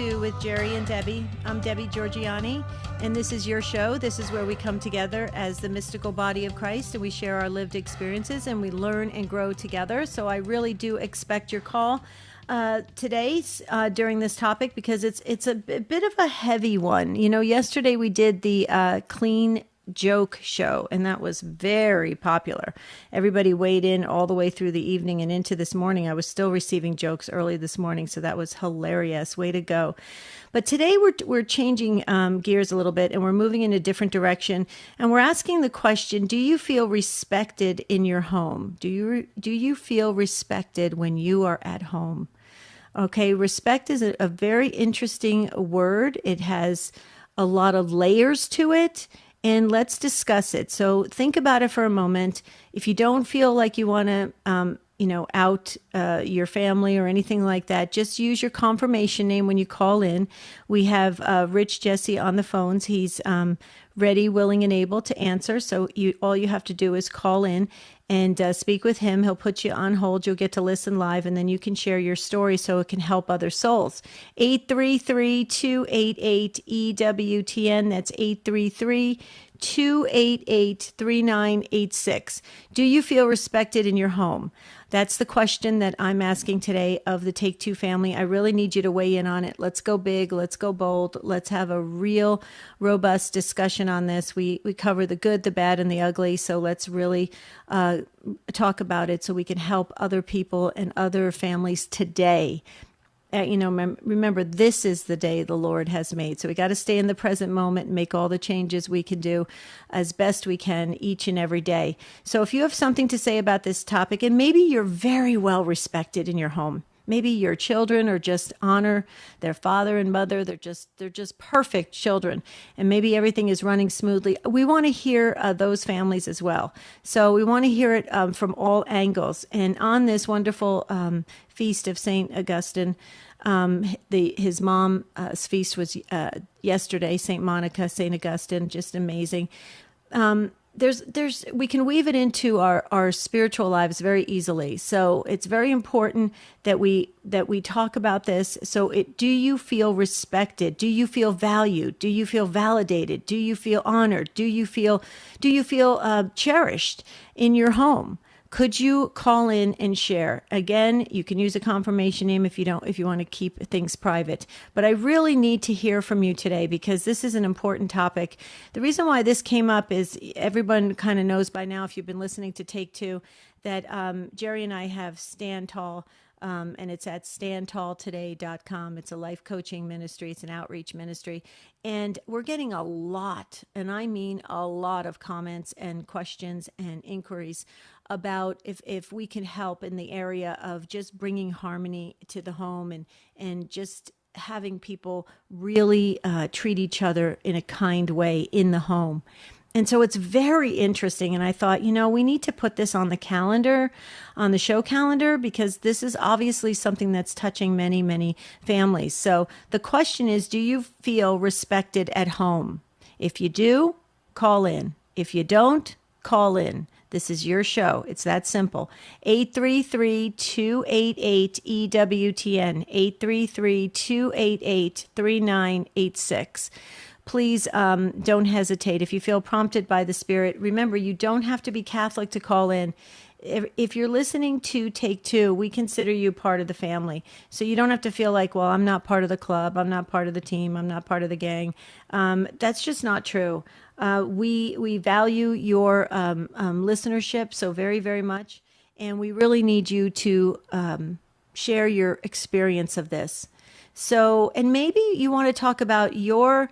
to With Jerry and Debbie. I'm Debbie Georgiani, and this is your show. This is where we come together as the mystical body of Christ, and we share our lived experiences, and we learn and grow together. So I really do expect your call today during this topic, because it's a bit of a heavy one. You know, yesterday we did the clean joke show, and that was very popular. Everybody weighed in all the way through the evening and into this morning. I was still receiving jokes early this morning, so that was hilarious. Way to go. But today we're changing gears a little bit, and we're moving in a different direction, and we're asking the question, do you feel respected in your home? Do you feel respected when you are at home? Okay, respect is a very interesting word. It has a lot of layers to it. And let's discuss it. So think about it for a moment. If you don't feel like you want to, out your family or anything like that, just use your confirmation name when you call in. We have Rich Jesse on the phones. He's ready, willing, and able to answer. So all you have to do is call in and speak with him. He'll put you on hold. You'll get to listen live, and then you can share your story so it can help other souls. 833-288-EWTN. That's 833-288-3986. Do you feel respected in your home? That's the question that I'm asking today of the Take Two family. I really need you to weigh in on it. Let's go big. Let's go bold. Let's have a real robust discussion on this. We cover the good, the bad, and the ugly. So let's really talk about it so we can help other people and other families today. Remember, this is the day the Lord has made. So we got to stay in the present moment and make all the changes we can do as best we can each and every day. So if you have something to say about this topic, and maybe you're very well respected in your home, maybe your children are just honor their father and mother. They're just perfect children, and maybe everything is running smoothly. We want to hear those families as well. So we want to hear it from all angles. And on this wonderful feast of Saint Augustine, his mom's feast was yesterday. Saint Monica, Saint Augustine, just amazing. We can weave it into our spiritual lives very easily. So it's very important that we talk about this. So do you feel respected? Do you feel valued? Do you feel validated? Do you feel honored? Do you feel cherished in your home? Could you call in and share? Again, you can use a confirmation name if you want to keep things private. But I really need to hear from you today, because this is an important topic. The reason why this came up is everyone kind of knows by now, if you've been listening to Take Two, that Jerry and I have Stand Tall, and it's at standtalltoday.com. It's a life coaching ministry. It's an outreach ministry. And we're getting a lot, and I mean a lot, of comments and questions and inquiries about if we can help in the area of just bringing harmony to the home and just having people really treat each other in a kind way in the home. And so it's very interesting. And I thought, we need to put this on the calendar, on the show calendar, because this is obviously something that's touching many, many families. So the question is, do you feel respected at home? If you do, call in. If you don't, call in. This is your show. It's that simple. 833-288-EWTN, 833-288-3986. Please don't hesitate. If you feel prompted by the Spirit, remember, you don't have to be Catholic to call in. If you're listening to Take Two, we consider you part of the family. So you don't have to feel like, well, I'm not part of the club, I'm not part of the team, I'm not part of the gang. That's just not true. We value your listenership so very, very much, and we really need you to share your experience of this. So, and maybe you want to talk about your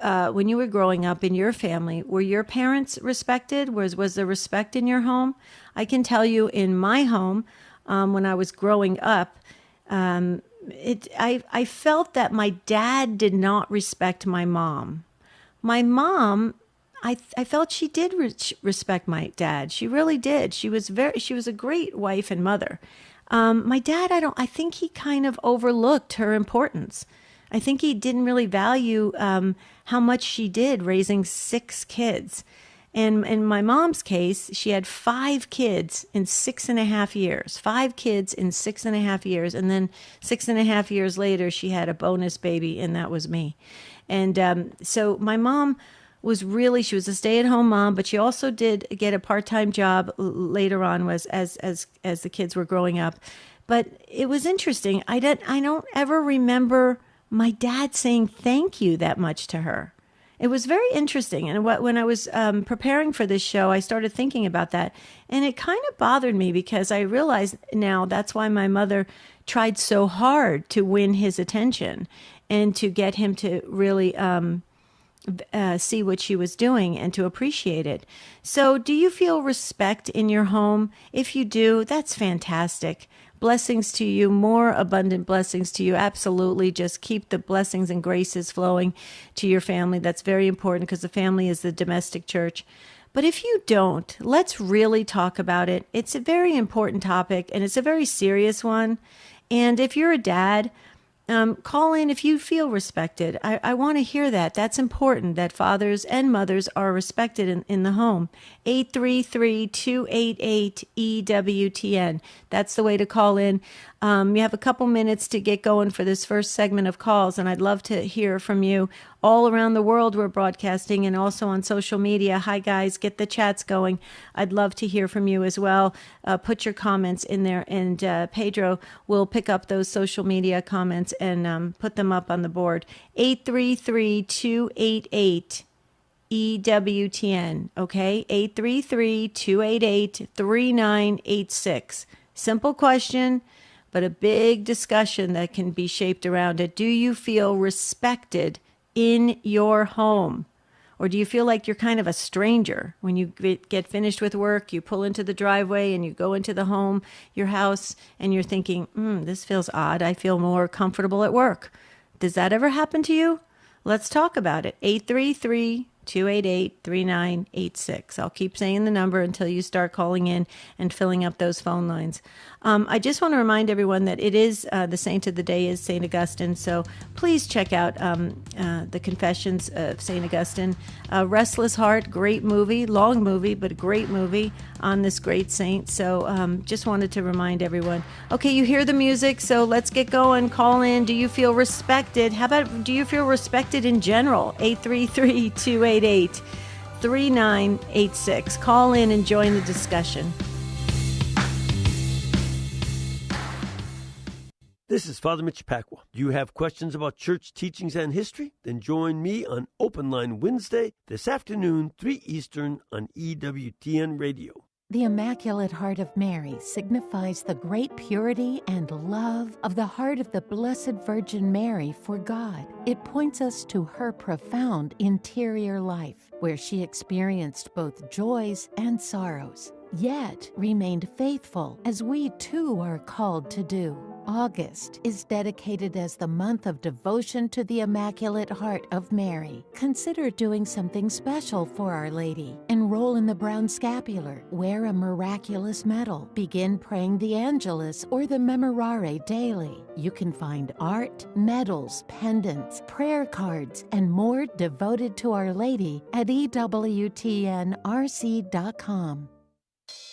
when you were growing up in your family, were your parents respected? Was there respect in your home? I can tell you, in my home, when I was growing up, I felt that my dad did not respect my mom. My mom, I felt she did respect my dad. She really did. She was a great wife and mother. My dad, I think he kind of overlooked her importance. I think he didn't really value how much she did raising 6 kids. And in my mom's case, she had 5 kids in 6.5 years. 5 kids in 6.5 years. And then 6.5 years later, she had a bonus baby, and that was me. And so my mom she was a stay-at-home mom, but she also did get a part-time job later on as the kids were growing up. But it was interesting. I don't ever remember my dad saying thank you that much to her. It was very interesting. And when I was preparing for this show, I started thinking about that. And it kind of bothered me because I realized now that's why my mother tried so hard to win his attention and to get him to really see what she was doing and to appreciate it. So do you feel respect in your home? If you do, that's fantastic. Blessings to you, more abundant blessings to you. Absolutely. Just keep the blessings and graces flowing to your family. That's very important because the family is the domestic church. But if you don't, let's really talk about it. It's a very important topic and it's a very serious one. And if you're a dad, call in if you feel respected. I want to hear that. That's important, that fathers and mothers are respected in the home. 833-288-EWTN. That's the way to call in. You have a couple minutes to get going for this first segment of calls, and I'd love to hear from you. All around the world we're broadcasting and also on social media. Hi, guys. Get the chats going. I'd love to hear from you as well. Put your comments in there, and Pedro will pick up those social media comments and put them up on the board. 833-288-EWTN. Okay? 833-288-3986. Simple question, but a big discussion that can be shaped around it. Do you feel respected in your home? Or do you feel like you're kind of a stranger when you get finished with work, you pull into the driveway and you go into the home, your house, and you're thinking, this feels odd. I feel more comfortable at work. Does that ever happen to you? Let's talk about it. 833-288-3986. I'll keep saying the number until you start calling in and filling up those phone lines. I just want to remind everyone that it is the saint of the day is St. Augustine, so please check out the Confessions of St. Augustine. Restless Heart, great movie, long movie, but a great movie on this great saint. So just wanted to remind everyone. Okay, you hear the music, so let's get going. Call in. Do you feel respected? How about, do you feel respected in general? 833-288-3986. Call in and join the discussion. This is Father Mitch Pacwa. Do you have questions about church teachings and history? Then join me on Open Line Wednesday this afternoon, 3 Eastern on EWTN Radio. The Immaculate Heart of Mary signifies the great purity and love of the heart of the Blessed Virgin Mary for God. It points us to her profound interior life, where she experienced both joys and sorrows, yet remained faithful, as we too are called to do. August is dedicated as the month of devotion to the Immaculate Heart of Mary. Consider doing something special for Our Lady. Enroll in the Brown Scapular, wear a miraculous medal, begin praying the Angelus or the Memorare daily. You can find art, medals, pendants, prayer cards, and more devoted to Our Lady at EWTNRC.com.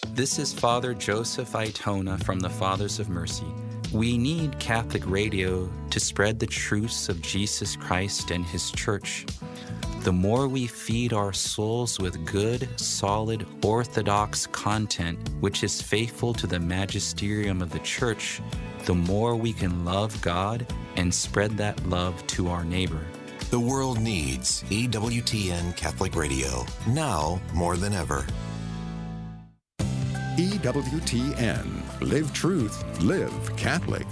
This is Father Joseph Aitona from the Fathers of Mercy. We need Catholic radio to spread the truths of Jesus Christ and His Church. The more we feed our souls with good, solid, orthodox content, which is faithful to the magisterium of the Church, the more we can love God and spread that love to our neighbor. The world needs EWTN Catholic Radio, now more than ever. EWTN. Live truth, live Catholic.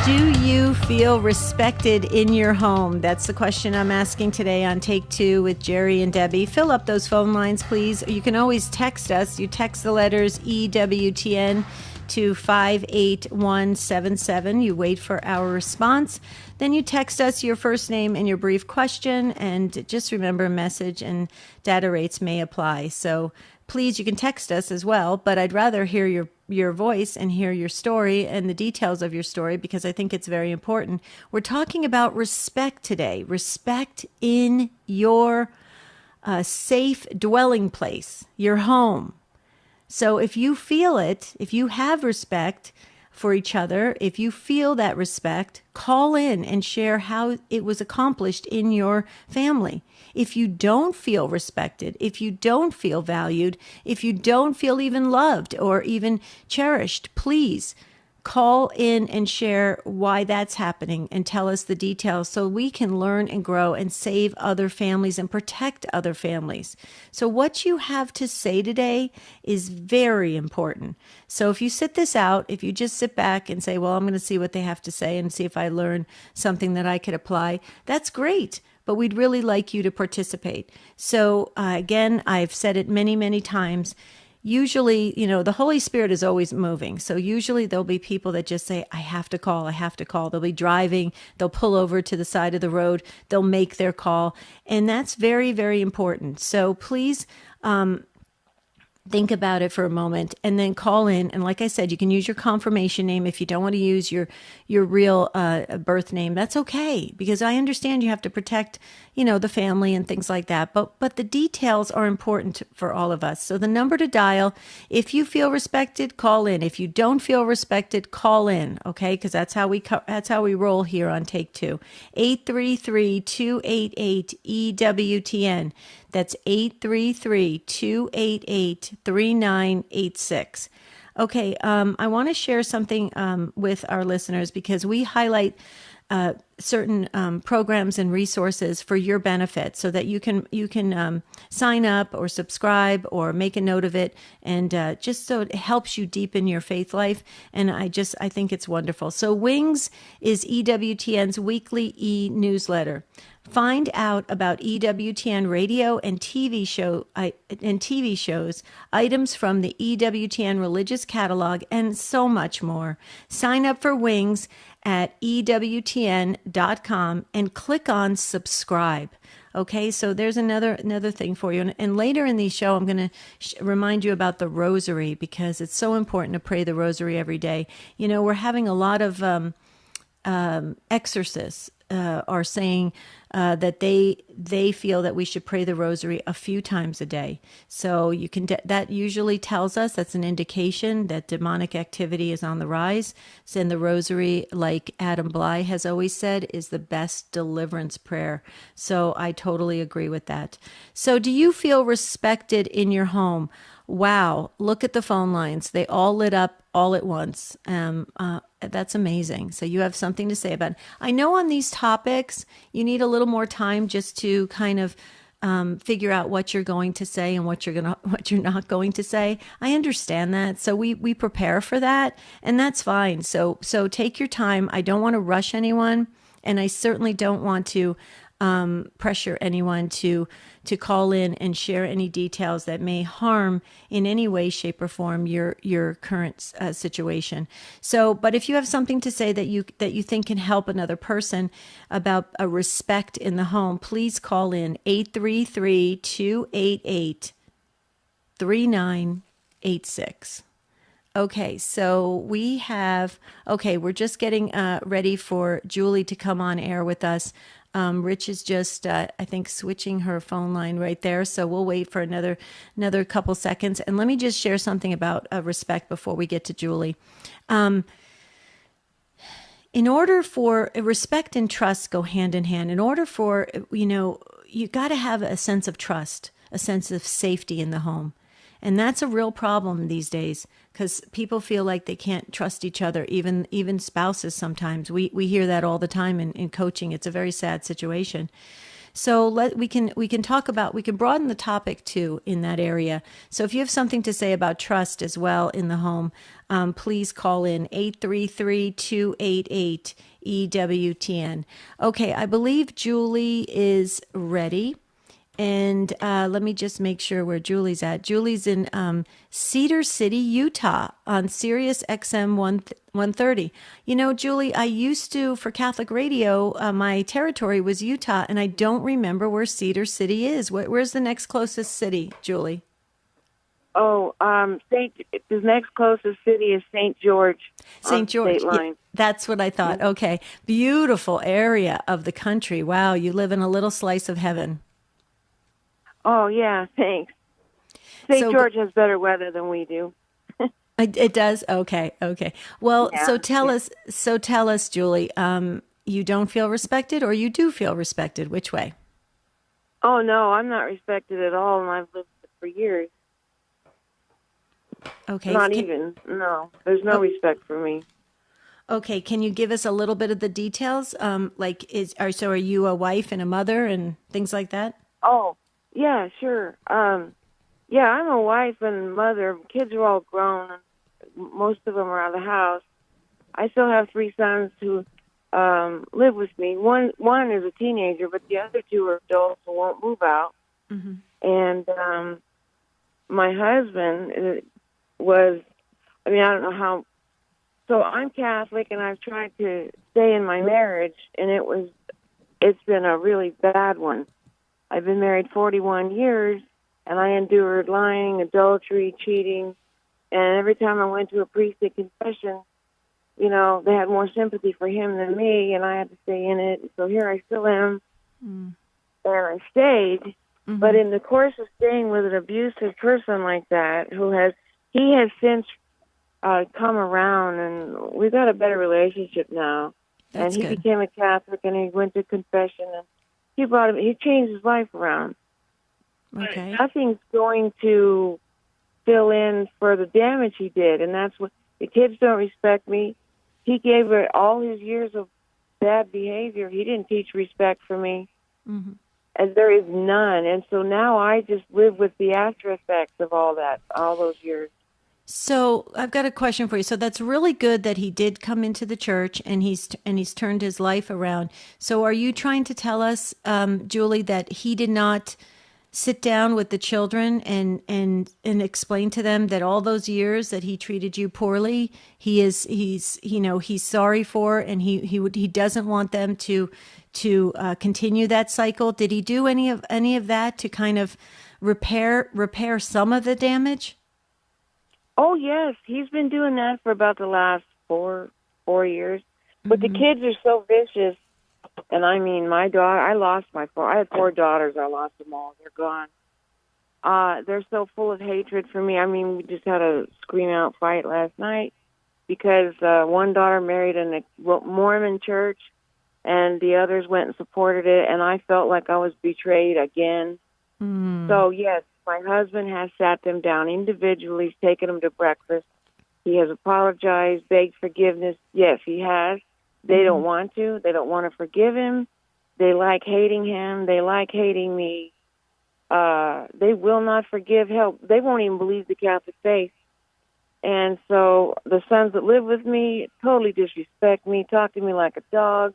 Do you feel respected in your home? That's the question I'm asking today on Take Two with Jerry and Debbie. Fill up those phone lines, please. You can always text us. You text the letters EWTN to 58177. You wait for our response. Then you text us your first name and your brief question, and just remember, message and data rates may apply. So please, you can text us as well, but I'd rather hear your voice and hear your story and the details of your story, because I think it's very important. We're talking about respect today, respect in your safe dwelling place, your home. So if you feel it, if you have respect for each other, if you feel that respect, call in and share how it was accomplished in your family. If you don't feel respected, if you don't feel valued, if you don't feel even loved or even cherished, please call in and share why that's happening and tell us the details so we can learn and grow and save other families and protect other families. So what you have to say today is very important. So if you sit this out, if you just sit back and say, well, I'm going to see what they have to say and see if I learn something that I could apply, that's great. But we'd really like you to participate. So again, I've said it many, many times. Usually, the Holy Spirit is always moving. So usually there'll be people that just say, I have to call, I have to call. They'll be driving, they'll pull over to the side of the road, they'll make their call. And that's very, very important. So please think about it for a moment and then call in. And like I said, you can use your confirmation name. If you don't want to use your real birth name, that's okay, because I understand you have to protect, the family and things like that. But the details are important for all of us. So the number to dial, if you feel respected, call in. If you don't feel respected, call in. Okay, because that's how we roll here on Take Two. 833-288-EWTN. That's 833-288-3986. Okay, I want to share something with our listeners, because we highlight certain programs and resources for your benefit, so that you can sign up or subscribe or make a note of it, and just so it helps you deepen your faith life. And I think it's wonderful. So Wings is EWTN's weekly e-newsletter. Find out about EWTN radio and TV shows, items from the EWTN religious catalog, and so much more. Sign up for Wings at EWTN.com and click on subscribe. Okay, so there's another thing for you. And later in the show, I'm going to remind you about the rosary, because it's so important to pray the rosary every day. We're having a lot of exorcists are saying that they feel that we should pray the rosary a few times a day. So you can that usually tells us, that's an indication that demonic activity is on the rise. And the rosary, like Adam Bly has always said, is the best deliverance prayer. So I totally agree with that. So do you feel respected in your home? Wow, look at the phone lines. They all lit up all at once. That's amazing. So you have something to say about it. I know on these topics, you need a little more time just to kind of figure out what you're going to say and what you're not going to say. I understand that. So we prepare for that, and that's fine. So take your time. I don't want to rush anyone, and I certainly don't want to pressure anyone to call in and share any details that may harm in any way, shape, or form your current situation. So, but if you have something to say that you think can help another person about a respect in the home, please call in 833-288-3986. Okay, so we're just getting ready for Julie to come on air with us. Rich is just, I think, switching her phone line right there. So we'll wait for another couple seconds. And let me just share something about respect before we get to Julie. In order for respect and trust go hand in hand. In order for, you got to have a sense of trust, a sense of safety in the home. And that's a real problem these days, because people feel like they can't trust each other, even spouses sometimes. We hear that all the time in coaching. It's a very sad situation. So we can broaden the topic too in that area. So if you have something to say about trust as well in the home, please call in 833-288-EWTN. Okay, I believe Julie is ready. And let me just make sure where Julie's at. Julie's in Cedar City, Utah on Sirius XM 130. Julie, I used to, for Catholic radio, my territory was Utah, and I don't remember where Cedar City is. Where's the next closest city, Julie? Oh, the next closest city is St. George. St. George. State line. Yeah, that's what I thought. Okay. Beautiful area of the country. Wow, you live in a little slice of heaven. Oh, yeah, thanks. St. So George has better weather than we do. it does? Okay. Well, Yeah, so tell us, Julie, you don't feel respected or you do feel respected? Which way? Oh, no, I'm not respected at all, and I've lived for years. Okay. No. There's no respect for me. Okay, can you give us a little bit of the details? So are you a wife and a mother and things like that? Oh, yeah, sure. Yeah, I'm a wife and mother. Kids are all grown. Most of them are out of the house. I still have 3 sons who live with me. One is a teenager, but the other 2 are adults who won't move out. Mm-hmm. And my husband I don't know how. So I'm Catholic, and I've tried to stay in my marriage, and it's been a really bad one. I've been married 41 years, and I endured lying, adultery, cheating, and every time I went to a priest at confession, they had more sympathy for him than me, and I had to stay in it. So here I still am, and I stayed. Mm-hmm. But in the course of staying with an abusive person like that, he has since come around, and we've got a better relationship now. That's and he good. became a Catholic, and he went to confession, and he changed his life around. Okay. But nothing's going to fill in for the damage he did, and that's what the kids don't respect me. He gave her all his years of bad behavior. He didn't teach respect for me, and there is none. And so now I just live with the after effects of all those years. So I've got a question for you. So that's really good that he did come into the church and he's turned his life around. So are you trying to tell us, Julie, that he did not sit down with the children and explain to them that all those years that he treated you poorly, he's sorry for, and he doesn't want them to continue that cycle? Did he do any of that to kind of repair some of the damage? Oh, yes. He's been doing that for about the last four years. But the kids are so vicious. And I mean, my daughter, I had 4 daughters. I lost them all. They're gone. They're so full of hatred for me. I mean, we just had a scream-out fight last night because one daughter married in a Mormon church, and the others went and supported it, and I felt like I was betrayed again. So, yes, my husband has sat them down individually, taken them to breakfast. He has apologized, begged forgiveness. Yes, he has. They don't want to. They don't want to forgive him. They like hating him. They like hating me. They will not forgive. Hell, they won't even believe the Catholic faith. And so the sons that live with me totally disrespect me, talk to me like a dog.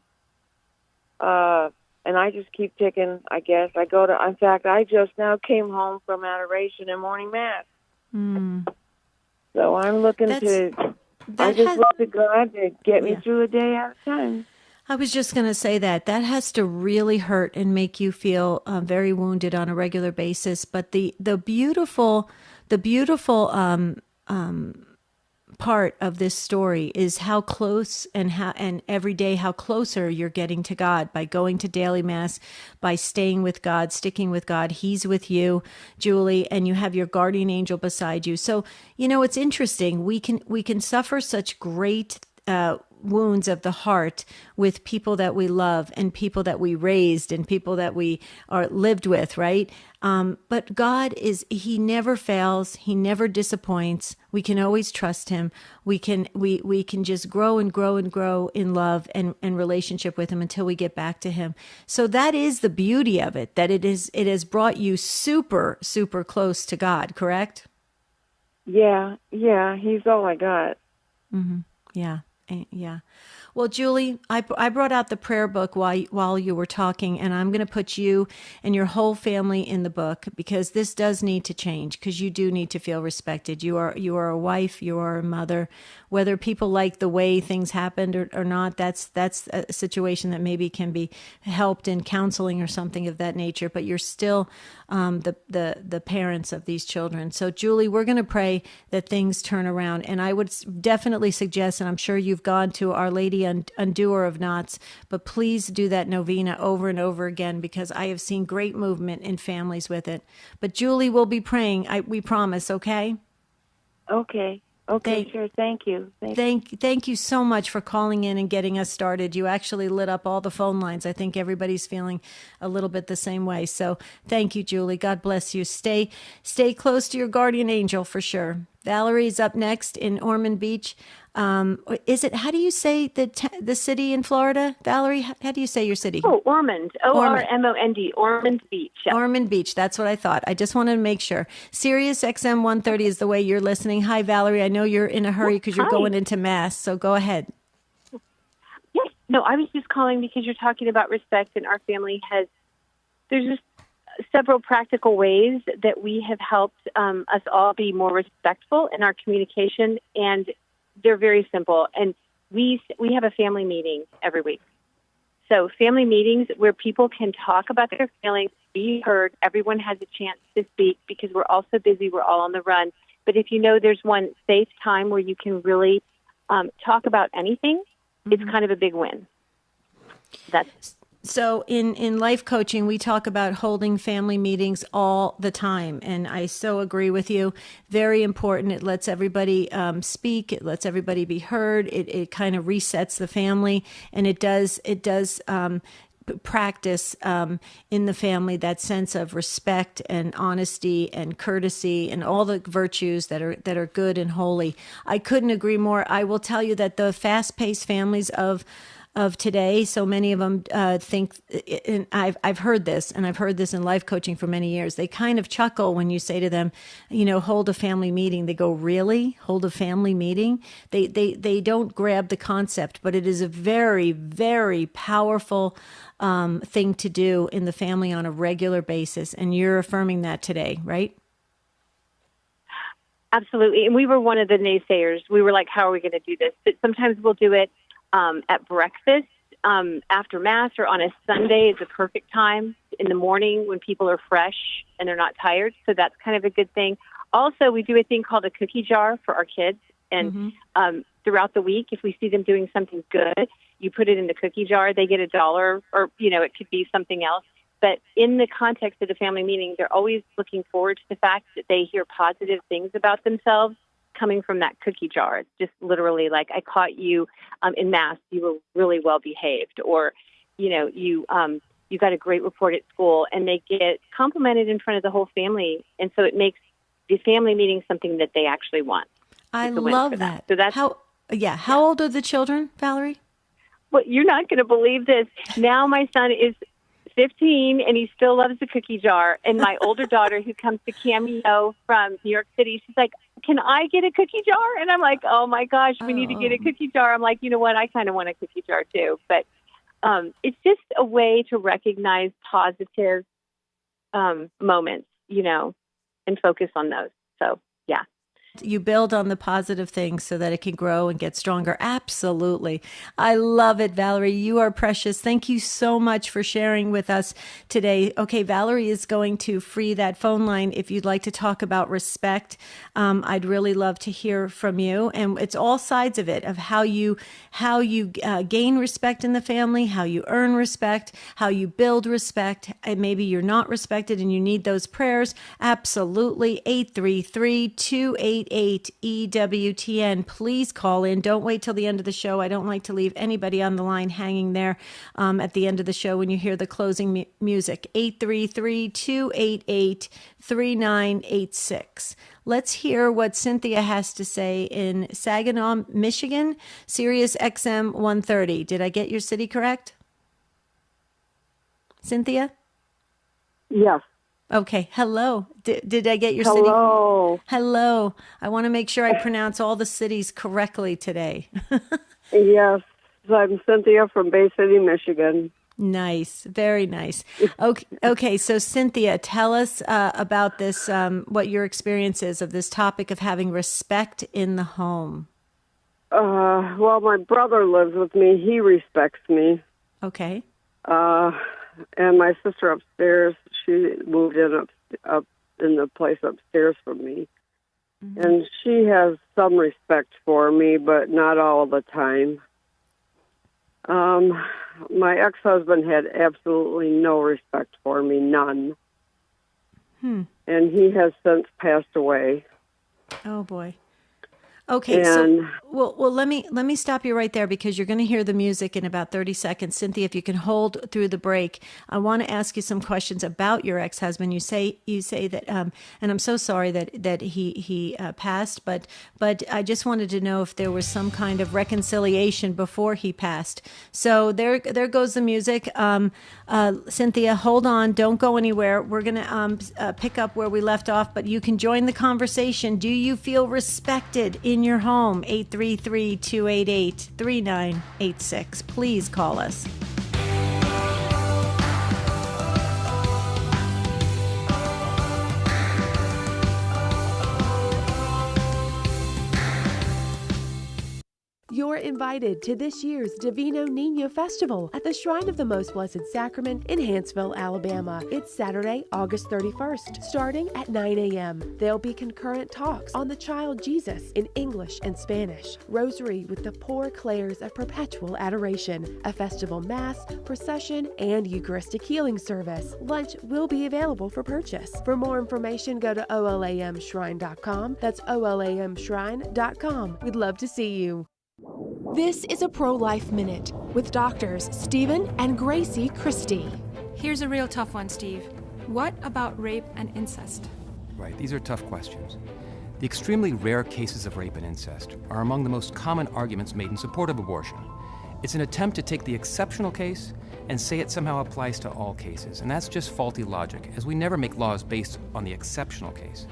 And I just keep ticking, I guess. In fact, I just now came home from adoration and morning mass. So I'm looking look to God to get me through a day at a time. I was just going to say that has to really hurt and make you feel very wounded on a regular basis. But the beautiful part of this story is how close and every day how closer you're getting to God by going to daily mass, by staying with God, sticking with God. He's with you, Julie, and you have your guardian angel beside you. So, it's interesting. We can suffer such great wounds of the heart with people that we love and people that we raised and people that we are lived with, right? But God He never fails. He never disappoints. We can always trust Him. We can just grow and grow and grow in love and relationship with Him until we get back to Him. So that is the beauty of it, that it has brought you super, super close to God, correct? Yeah, He's all I got. Yeah. Well, Julie, I brought out the prayer book while you were talking, and I'm going to put you and your whole family in the book because this does need to change because you do need to feel respected. You are a wife, you are a mother. Whether people like the way things happened or not, that's a situation that maybe can be helped in counseling or something of that nature. But you're still the parents of these children. So, Julie, we're going to pray that things turn around, and I would definitely suggest, and I'm sure you've gone to Our Lady Undoer of Knots, but please do that novena over and over again because I have seen great movement in families with it. But Julie, we'll be praying. We promise. Okay. Okay. Okay, sure. Thank you. Thank you so much for calling in and getting us started. You actually lit up all the phone lines. I think everybody's feeling a little bit the same way. So thank you, Julie. God bless you. Stay close to your guardian angel for sure. Valerie's up next in Ormond Beach. How do you say the city in Florida, Valerie? How do you say your city? Oh, Ormond. Ormond. Ormond Beach. Yep. Ormond Beach. That's what I thought. I just wanted to make sure. Sirius XM 130 is the way you're listening. Hi, Valerie. I know you're in a hurry because you're going into Mass, so go ahead. Yes. No, I was just calling because you're talking about respect, and our family there's just several practical ways that we have helped us all be more respectful in our communication, and they're very simple. And we have a family meeting every week. So family meetings where people can talk about their feelings, be heard. Everyone has a chance to speak because we're all so busy. We're all on the run. But if you know there's one safe time where you can really talk about anything, it's kind of a big win. So in life coaching, we talk about holding family meetings all the time. And I so agree with you. Very important. It lets everybody speak. It lets everybody be heard. It kind of resets the family. And it does practice in the family that sense of respect and honesty and courtesy and all the virtues that are good and holy. I couldn't agree more. I will tell you that the fast-paced families of today, so many of them think, and I've heard this, and I've heard this in life coaching for many years. They kind of chuckle when you say to them, hold a family meeting. They go, really? Hold a family meeting? They don't grab the concept, but it is a very, very powerful thing to do in the family on a regular basis. And you're affirming that today, right? Absolutely. And we were one of the naysayers. We were like, how are we going to do this? But sometimes we'll do it at breakfast, after Mass, or on a Sunday is a perfect time in the morning when people are fresh and they're not tired. So that's kind of a good thing. Also, we do a thing called a cookie jar for our kids. And throughout the week, if we see them doing something good, you put it in the cookie jar, they get $1, or, it could be something else. But in the context of the family meeting, they're always looking forward to the fact that they hear positive things about themselves coming from that cookie jar. It's just literally like, I caught you in Mass, you were really well behaved, or you got a great report at school, and they get complimented in front of the whole family, and so it makes the family meeting something that they actually want. I love that. So that's how old are the children, Valerie? Well, you're not going to believe this. Now my son is 15, and he still loves the cookie jar. And my older daughter, who comes to Cameo from New York City, she's like, can I get a cookie jar? And I'm like, oh my gosh, we need to get a cookie jar. I'm like, you know what? I kind of want a cookie jar too. But it's just a way to recognize positive moments, and focus on those. So, yeah. You build on the positive things so that it can grow and get stronger. Absolutely. I love it, Valerie. You are precious. Thank you so much for sharing with us today. Okay, Valerie is going to free that phone line if you'd like to talk about respect. I'd really love to hear from you. And it's all sides of it, of how you gain respect in the family, how you earn respect, how you build respect. And maybe you're not respected and you need those prayers. Absolutely. 833-288 EWTN. Please call in. Don't wait till the end of the show. I don't like to leave anybody on the line hanging there at the end of the show when you hear the closing music. 833-288-3986. Let's hear what Cynthia has to say in Saginaw, Michigan, Sirius XM 130. Did I get your city correct? Cynthia? Yes. Okay. Hello. Did I get your city? Hello. I want to make sure I pronounce all the cities correctly today. Yes. So I'm Cynthia from Bay City, Michigan. Nice. Very nice. Okay. So Cynthia, tell us about this, what your experience is of this topic of having respect in the home. Well, my brother lives with me. He respects me. Okay. And my sister upstairs, she moved in up in the place upstairs from me. Mm-hmm. And she has some respect for me, but not all the time. My ex-husband had absolutely no respect for me, none. And he has since passed away. Oh, boy. Okay, so well, let me stop you right there because you're going to hear the music in about 30 seconds. Cynthia, if you can hold through the break, I want to ask you some questions about your ex-husband. You say that, and I'm so sorry that he passed, but I just wanted to know if there was some kind of reconciliation before he passed. So there goes the music. Cynthia, hold on, don't go anywhere. We're going to pick up where we left off, but you can join the conversation. Do you feel respected in your home? 833-288-3986. Please call us. You're invited to this year's Divino Niño Festival at the Shrine of the Most Blessed Sacrament in Hanceville, Alabama. It's Saturday, August 31st, starting at 9 a.m. There'll be concurrent talks on the child Jesus in English and Spanish, rosary with the Poor Clares of Perpetual Adoration, a festival mass, procession, and Eucharistic healing service. Lunch will be available for purchase. For more information, go to olamshrine.com. That's olamshrine.com. We'd love to see you. This is a Pro-Life Minute with doctors Stephen and Gracie Christie. Here's a real tough one, Steve. What about rape and incest? Right, these are tough questions. The extremely rare cases of rape and incest are among the most common arguments made in support of abortion. It's an attempt to take the exceptional case and say it somehow applies to all cases, and that's just faulty logic, as we never make laws based on the exceptional case.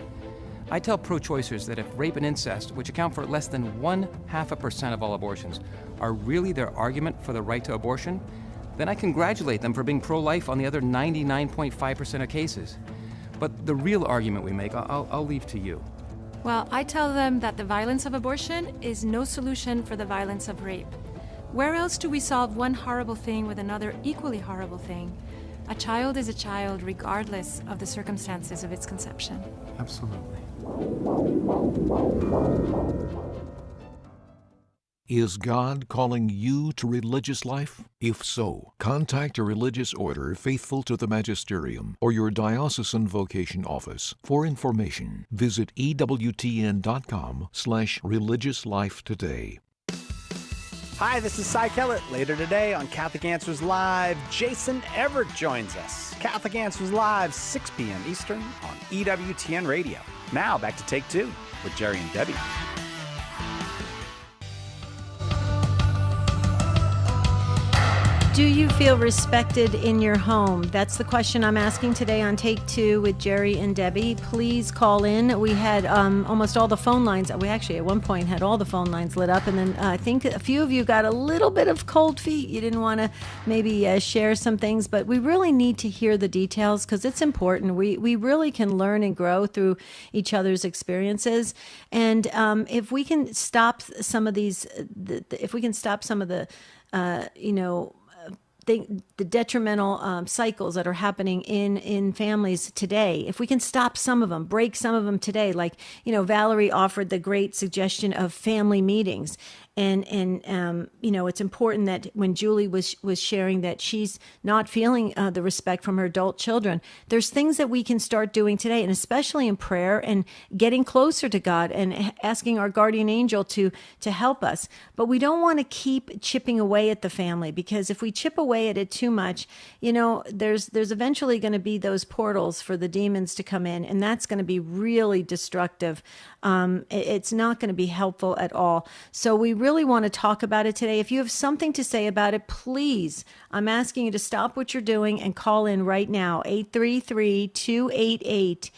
I tell pro-choicers that if rape and incest, which account for less than 0.5% of all abortions, are really their argument for the right to abortion, then I congratulate them for being pro-life on the other 99.5% of cases. But the real argument we make, I'll leave to you. Well, I tell them that the violence of abortion is no solution for the violence of rape. Where else do we solve one horrible thing with another equally horrible thing? A child is a child regardless of the circumstances of its conception. Absolutely. Is God calling you to religious life? If so, contact a religious order faithful to the magisterium or your diocesan vocation office. For information, visit EWTN.com/religiouslife-today. Hi, this is Cy Kellett. Later today on Catholic Answers Live, Jason Everett joins us. Catholic Answers Live, 6 p.m. Eastern on EWTN Radio. Now, back to Take Two with Jerry and Debbie. Do you feel respected in your home? That's the question I'm asking today on Take Two with Jerry and Debbie. Please call in. We had almost all the phone lines. We actually at one point had all the phone lines lit up, and then I think a few of you got a little bit of cold feet. You didn't want to maybe share some things, but we really need to hear the details because it's important. We really can learn and grow through each other's experiences, and if we can stop some of these, if we can stop some of the, the detrimental cycles that are happening in families today, if we can stop some of them, break some of them today, like, Valerie offered the great suggestion of family meetings. And it's important that when Julie was sharing that she's not feeling the respect from her adult children, there's things that we can start doing today, and especially in prayer and getting closer to God and asking our guardian angel to help us. But we don't want to keep chipping away at the family, because if we chip away at it too much, there's eventually going to be those portals for the demons to come in, and that's going to be really destructive. It's not going to be helpful at all. So we really want to talk about it today. If you have something to say about it, please, I'm asking you to stop what you're doing and call in right now, 833-288-3986.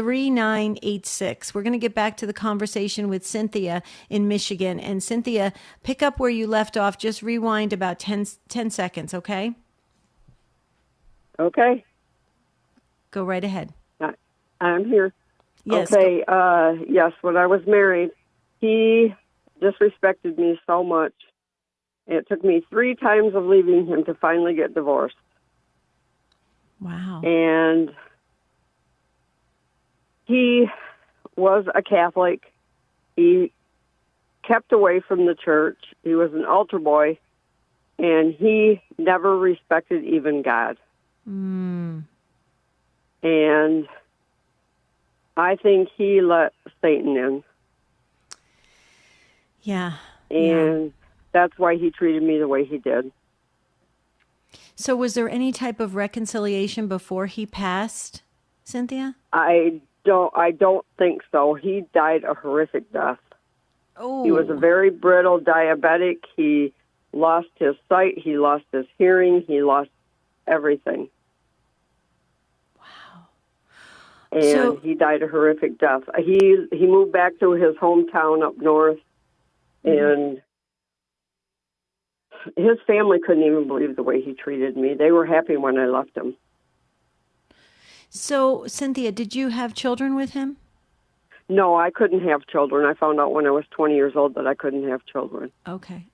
3986. We're going to get back to the conversation with Cynthia in Michigan. And Cynthia, pick up where you left off. Just rewind about 10 seconds, okay? Okay. Go right ahead. I'm here. Yes. Okay. Yes, when I was married, he disrespected me so much. It took me 3 times of leaving him to finally get divorced. Wow. And he was a Catholic. He kept away from the church. He was an altar boy, and he never respected even God. Mm. And I think he let Satan in. Yeah. And that's why he treated me the way he did. So was there any type of reconciliation before he passed, Cynthia? I don't think so. He died a horrific death. Oh. He was a very brittle diabetic. He lost his sight. He lost his hearing. He lost everything. Wow. And he died a horrific death. He moved back to his hometown up north, and his family couldn't even believe the way he treated me. They were happy when I left him. So, Cynthia, did you have children with him? No, I couldn't have children. I found out when I was 20 years old that I couldn't have children. Okay.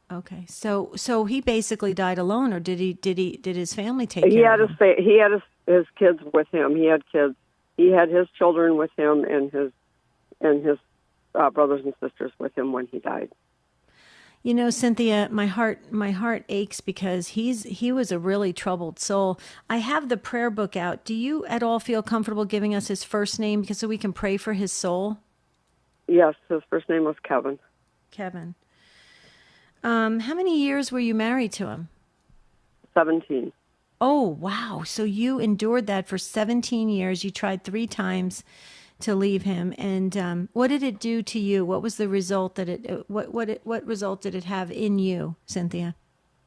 So he basically died alone, or did his family take care of him? He had his kids with him. He had kids. He had his children with him and his brothers and sisters with him when he died. You know, Cynthia, my heart aches because he was a really troubled soul. I have the prayer book out. Do you at all feel comfortable giving us his first name because so we can pray for his soul? Yes, his first name was Kevin. Kevin. How many years were you married to him? 17. Oh, wow. So you endured that for 17 years. You tried 3 times to leave him. And what did it do to you? What was the result what result did it have in you, Cynthia?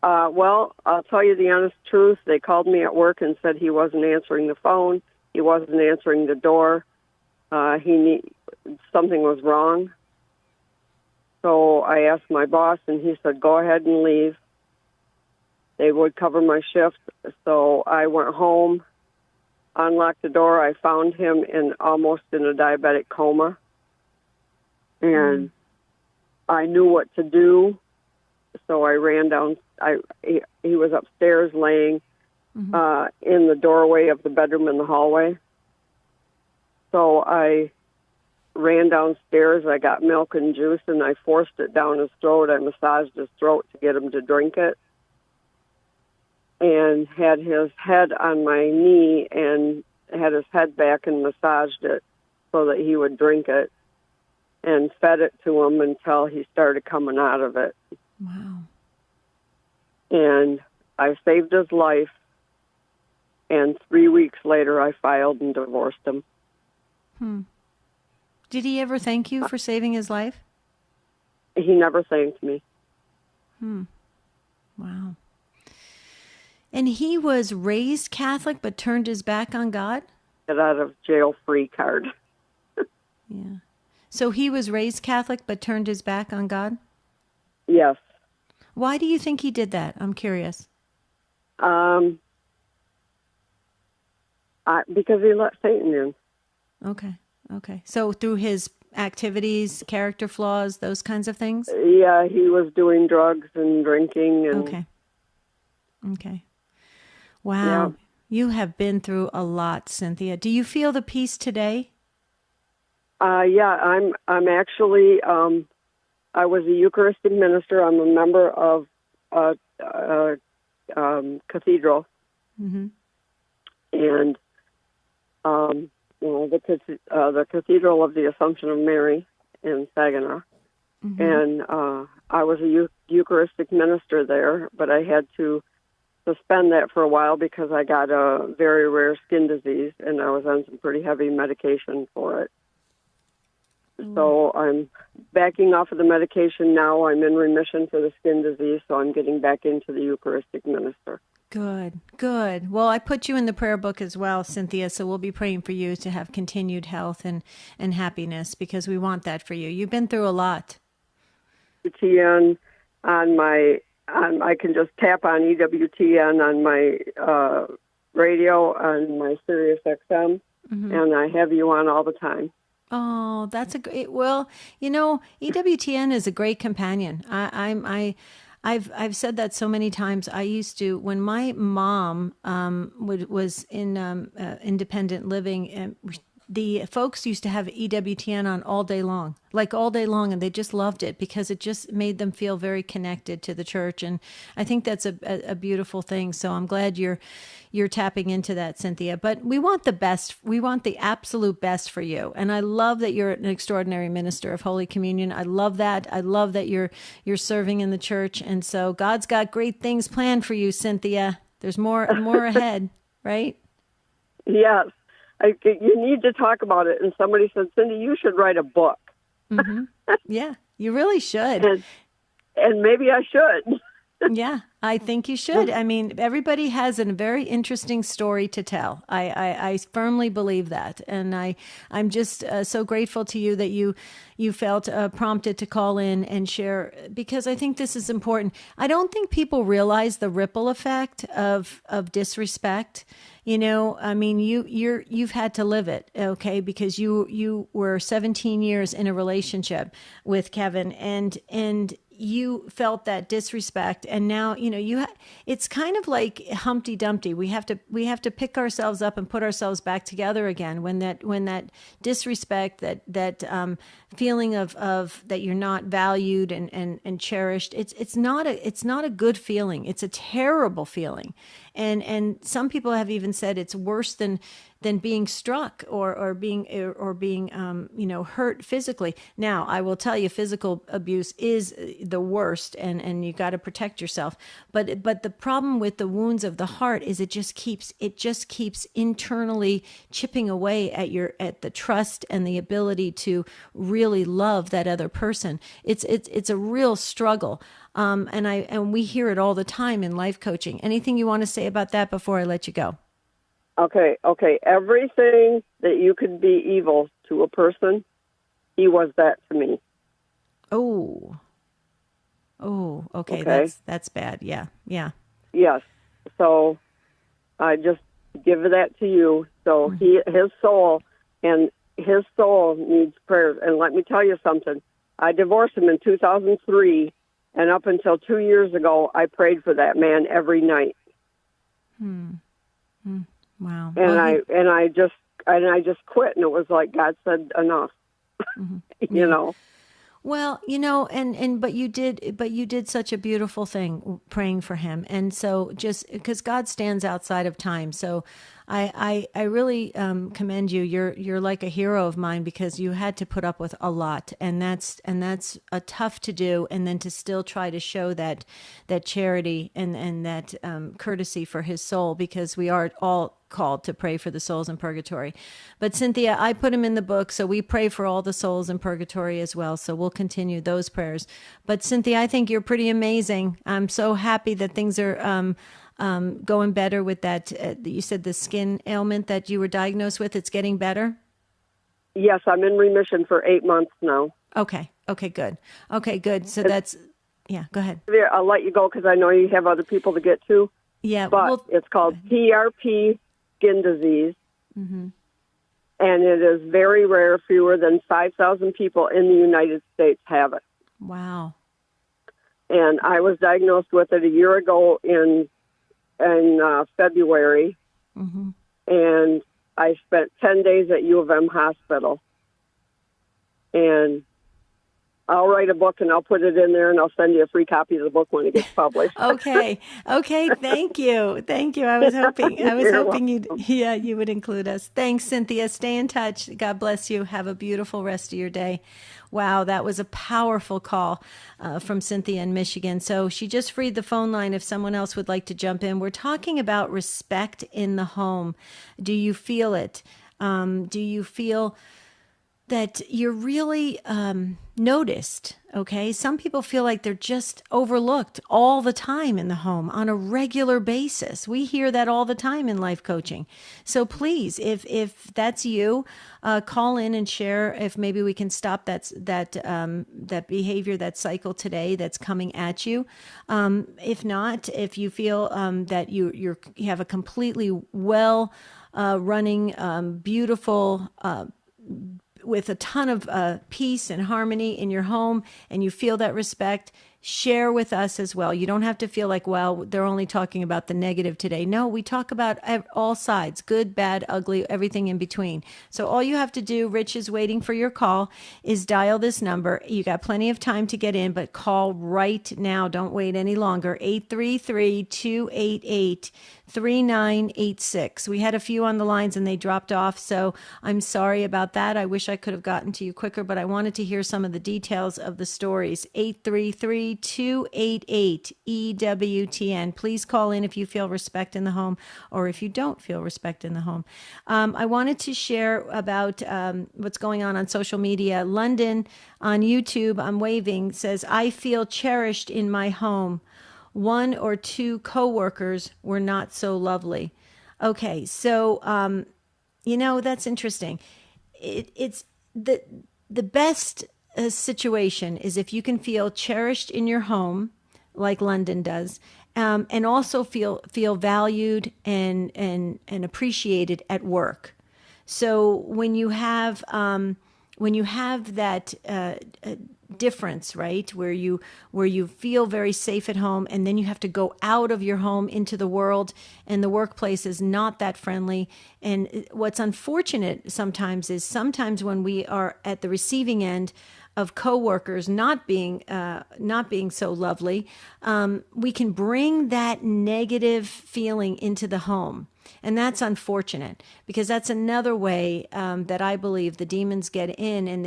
Well, I'll tell you the honest truth. They called me at work and said he wasn't answering the phone. He wasn't answering the door. Something was wrong. So I asked my boss, and he said, go ahead and leave. They would cover my shift. So I went home, unlocked the door. I found him almost in a diabetic coma. And I knew what to do. So I ran down. He was upstairs laying in the doorway of the bedroom in the hallway. So I ran downstairs. I got milk and juice, and I forced it down his throat. I massaged his throat to get him to drink it, and had his head on my knee and had his head back and massaged it so that he would drink it, and fed it to him until he started coming out of it. Wow. And I saved his life, and 3 weeks later I filed and divorced him. Did he ever thank you for saving his life? He never thanked me. Wow. And he was raised Catholic but turned his back on God? Get out of jail free card. Yeah. So he was raised Catholic but turned his back on God? Yes. Why do you think he did that? I'm curious. Because he let Satan in. Okay. So through his activities, character flaws, those kinds of things? Yeah, he was doing drugs and drinking. And Okay. Wow. Yeah. You have been through a lot, Cynthia. Do you feel the peace today? Yeah, I'm actually, I was a Eucharistic minister. I'm a member of a cathedral. And the Cathedral of the Assumption of Mary in Saginaw. And I was a Eucharistic minister there, but I had to suspend that for a while because I got a very rare skin disease, and I was on some pretty heavy medication for it. So I'm backing off of the medication now. I'm in remission for the skin disease, so I'm getting back into the Eucharistic minister. Good, good. Well, I put you in the prayer book as well, Cynthia, so we'll be praying for you to have continued health and happiness, because we want that for you. You've been through a lot. EWTN I can just tap on EWTN on my radio on my Sirius XM, and I have you on all the time. Oh, that's a great. Well, EWTN is a great companion. I've said that so many times. I used to, when my mom was in independent living, the folks used to have EWTN on all day long, and they just loved it because it just made them feel very connected to the church. And I think that's a beautiful thing. So I'm glad you're tapping into that, Cynthia. But we want the best. We want the absolute best for you. And I love that you're an extraordinary minister of Holy Communion. I love that. I love that you're serving in the church. And so God's got great things planned for you, Cynthia. There's more ahead, right? Yes. You need to talk about it. And somebody said, Cindy, you should write a book. Yeah, you really should. And maybe I should. Yeah, I think you should. I mean, everybody has a very interesting story to tell. I firmly believe that. And I'm just so grateful to you that you felt prompted to call in and share, because I think this is important. I don't think people realize the ripple effect of disrespect. I mean, you've had to live it, okay? Because you were 17 years in a relationship with Kevin, and you felt that disrespect, and now it's kind of like Humpty Dumpty. We have to pick ourselves up and put ourselves back together again when that disrespect, that feeling of that you're not valued and cherished. It's not a good feeling. It's a terrible feeling, and some people have even said it's worse than being struck or being hurt physically. Now, I will tell you, physical abuse is the worst, and you got to protect yourself. But the problem with the wounds of the heart is it just keeps internally chipping away at the trust and the ability to really love that other person. It's a real struggle. And we hear it all the time in life coaching. Anything you want to say about that before I let you go? Okay. Everything that you could be evil to a person, he was that to me. Oh, okay. That's bad. Yeah. Yes. So I just give that to you. So his soul needs prayers. And let me tell you something. I divorced him in 2003, and up until 2 years ago, I prayed for that man every night. Wow. And I just quit, and it was like God said enough. Well, but you did such a beautiful thing praying for him. And so just because God stands outside of time. So I really commend you. You're like a hero of mine, because you had to put up with a lot, and that's a tough to do. And then to still try to show that charity and that courtesy for his soul, because we are all called to pray for the souls in purgatory. But Cynthia, I put him in the book, so we pray for all the souls in purgatory as well. So we'll continue those prayers. But Cynthia, I think you're pretty amazing. I'm so happy that things are going better with that. You said the skin ailment that you were diagnosed with, it's getting better? Yes, I'm in remission for 8 months now. Okay, good. So go ahead. I'll let you go because I know you have other people to get to. Yeah, but it's called PRP skin disease, and it is very rare. Fewer than 5,000 people in the United States have it. Wow. And I was diagnosed with it a year ago in February, and I spent 10 days at U of M hospital. And I'll write a book and I'll put it in there, and I'll send you a free copy of the book when it gets published. Okay. Thank you. I was hoping you would include us. Thanks, Cynthia. Stay in touch. God bless you. Have a beautiful rest of your day. Wow, that was a powerful call from Cynthia in Michigan. So she just freed the phone line if someone else would like to jump in. We're talking about respect in the home. Do you feel it? Do you feel that you're really noticed Okay. Some people feel like they're just overlooked all the time in the home on a regular basis. We hear that all the time in life coaching. So please, if that's you, call in and share if maybe we can stop that behavior, that cycle today that's coming at you. If not, if you feel that you have a completely well running, beautiful, with a ton of peace and harmony in your home, and you feel that respect, share with us as well. You don't have to feel like, well, they're only talking about the negative today. No, we talk about all sides, good, bad, ugly, everything in between. So all you have to do, Rich is waiting for your call, is dial this number. You got plenty of time to get in, but call right now. Don't wait any longer. 833-288-3986. We had a few on the lines and they dropped off, so I'm sorry about that. I wish I could have gotten to you quicker, but I wanted to hear some of the details of the stories. 833-288-EWTN. Please call in if you feel respect in the home or if you don't feel respect in the home. I wanted to share about what's going on social media. London on YouTube, I'm waving, says, I feel cherished in my home. 1 or 2 coworkers were not so lovely. Okay, so that's interesting. It's the best situation is if you can feel cherished in your home, like London does, and also feel valued and appreciated at work. So when you have that difference, right, where you feel very safe at home, and then you have to go out of your home into the world, and the workplace is not that friendly. And what's unfortunate sometimes is when we are at the receiving end of coworkers not being so lovely, we can bring that negative feeling into the home. And that's unfortunate, because that's another way that I believe the demons get in, and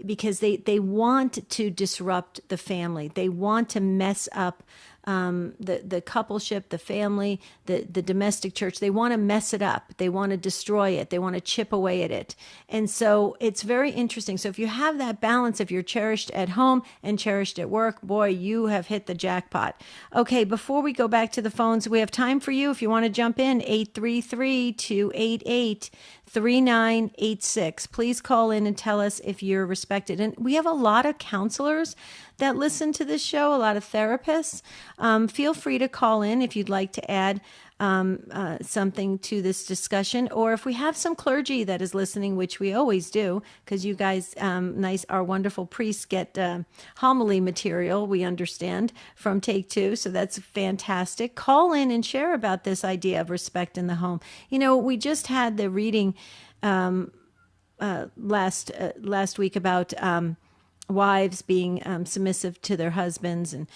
because they want to disrupt the family. They want to mess up the coupleship, the family, the domestic church. They want to mess it up. They want to destroy it. They want to chip away at it. And so it's very interesting. So if you have that balance, if you're cherished at home and cherished at work, boy, you have hit the jackpot. Okay, before we go back to the phones, we have time for you. If you want to jump in, 833-288-3986. Please call in and tell us if you're respected. And we have a lot of counselors that listen to this show, a lot of therapists. Feel free to call in if you'd like to add something to this discussion, or if we have some clergy that is listening, which we always do, because you guys, our wonderful priests get homily material, we understand, from Take Two, so that's fantastic. Call in and share about this idea of respect in the home. We just had the reading last week about wives being submissive to their husbands and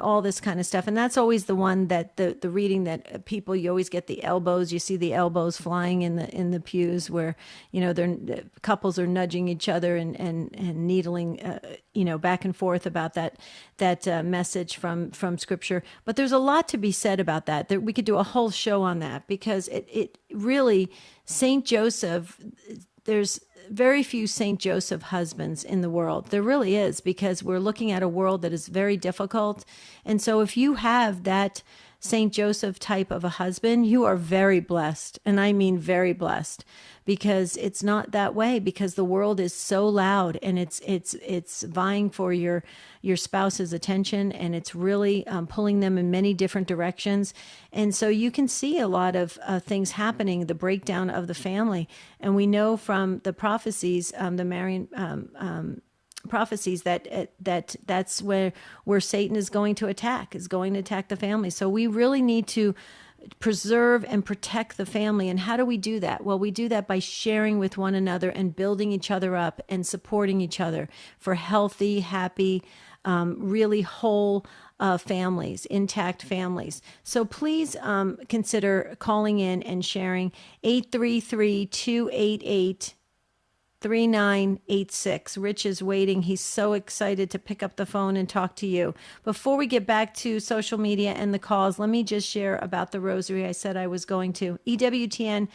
all this kind of stuff. And that's always the one that the reading that people, you always get the elbows. You see the elbows flying in the pews where, the couples are nudging each other and needling, back and forth about that message from Scripture. But there's a lot to be said about that. We could do a whole show on that, because it really, Saint Joseph, there's very few Saint Joseph husbands in the world. There really is, because we're looking at a world that is very difficult. And so if you have that Saint Joseph type of a husband, you are very blessed. And I mean very blessed, because it's not that way, because the world is so loud, and it's vying for your spouse's attention, and it's really pulling them in many different directions. And so you can see a lot of things happening, the breakdown of the family. And we know from the prophecies, the Marian prophecies, that's where Satan is going to attack the family. So we really need to preserve and protect the family. And how do we do that? Well, we do that by sharing with one another and building each other up and supporting each other for healthy, happy, really whole families, intact families. So please consider calling in and sharing. 833-288-3986. Rich is waiting. He's so excited to pick up the phone and talk to you. Before we get back to social media and the calls, let me just share about the rosary I said I was going to. EWTN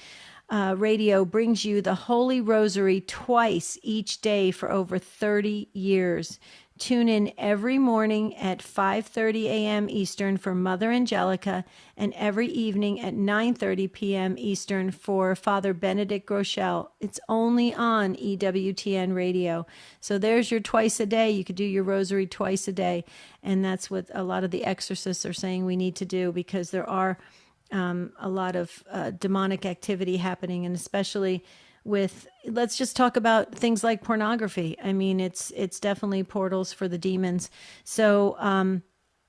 Radio brings you the Holy Rosary twice each day for over 30 years. Tune in every morning at 5:30 a.m. Eastern for Mother Angelica, and every evening at 9:30 p.m. Eastern for Father Benedict Groeschel. It's only on EWTN Radio. So there's your twice a day. You could do your rosary twice a day, and that's what a lot of the exorcists are saying we need to do, because there are a lot of demonic activity happening, and especially with, let's just talk about things like pornography. I mean, it's definitely portals for the demons. So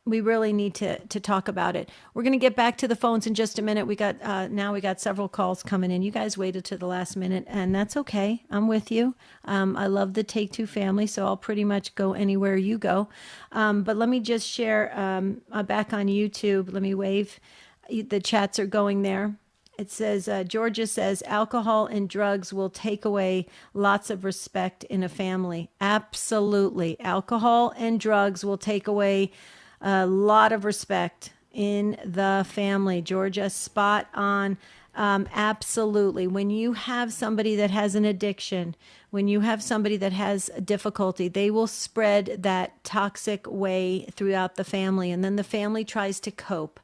we really need to talk about it. We're going to get back to the phones in just a minute. We got several calls coming in. You guys waited to the last minute, and that's okay. I'm with you. I love the Take Two family, so I'll pretty much go anywhere you go. But let me just share back on YouTube. Let me wave. The chats are going there. It says, Georgia says, alcohol and drugs will take away lots of respect in a family. Absolutely. Alcohol and drugs will take away a lot of respect in the family. Georgia, spot on. Absolutely. When you have somebody that has an addiction, when you have somebody that has a difficulty, they will spread that toxic way throughout the family, and then the family tries to cope.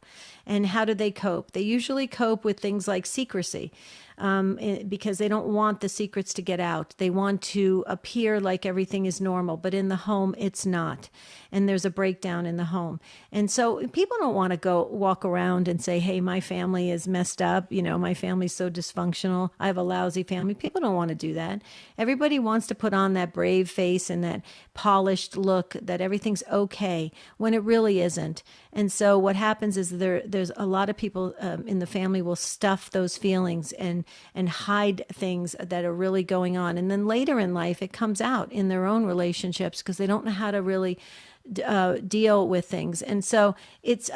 And how do they cope? They usually cope with things like secrecy, because they don't want the secrets to get out. They want to appear like everything is normal, but in the home, it's not. And there's a breakdown in the home. And so people don't want to go walk around and say, hey, my family is messed up. You know, my family's so dysfunctional. I have a lousy family. People don't want to do that. Everybody wants to put on that brave face and that polished look that everything's okay when it really isn't. And so what happens is there's a lot of people in the family will stuff those feelings and hide things that are really going on. And then later in life, it comes out in their own relationships because they don't know how to really deal with things. And so it's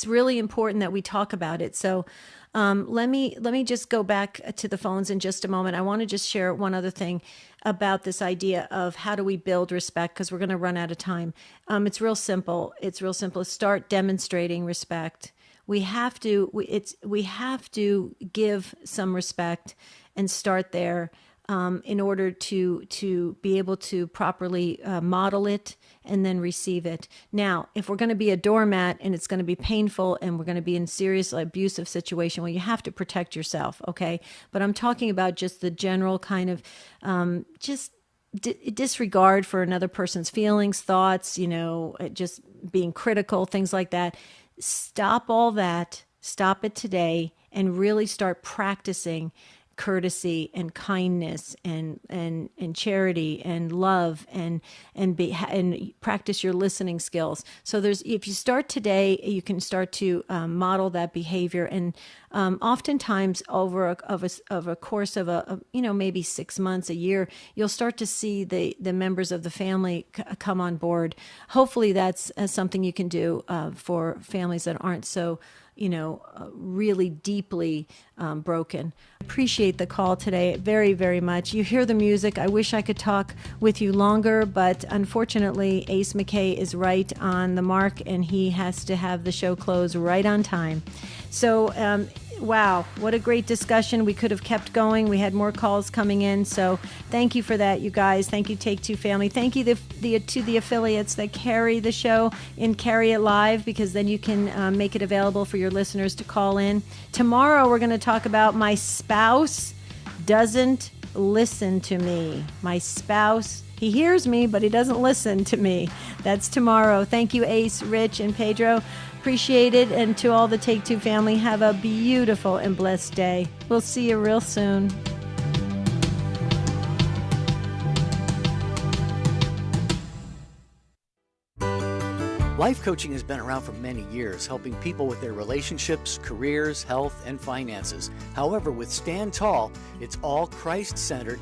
really important that we talk about it. So let me just go back to the phones in just a moment. I want to just share one other thing about this idea of how do we build respect, because we're going to run out of time. It's real simple. Start demonstrating respect. We have to give some respect and start there. In order to be able to properly model it and then receive it. Now, if we're going to be a doormat and it's going to be painful and we're going to be in serious abusive situation, well, you have to protect yourself, okay? But I'm talking about just the general kind of disregard for another person's feelings, thoughts, just being critical, things like that. Stop all that. Stop it today and really start practicing courtesy and kindness and charity and love and practice your listening skills. So if you start today, you can start to model that behavior. And oftentimes over a course of maybe 6 months, a year, you'll start to see the members of the family come on board. Hopefully that's something you can do for families that aren't so really deeply broken. Appreciate the call today very, very much. You hear the music. I wish I could talk with you longer, but unfortunately, Ace McKay is right on the mark, and he has to have the show close right on time. So, wow, what a great discussion. We could have kept going. We had more calls coming in. So thank you for that, you guys. Thank you, Take Two family. Thank you to the affiliates that carry the show and carry it live, because then you can make it available for your listeners to call in. Tomorrow, we're going to talk about my spouse doesn't listen to me. My spouse, he hears me, but he doesn't listen to me. That's tomorrow. Thank you, Ace, Rich, and Pedro. Appreciate it. And to all the Take Two family, have a beautiful and blessed day. We'll see you real soon. Life coaching has been around for many years, helping people with their relationships, careers, health, and finances. However, with Stand Tall, it's all Christ-centered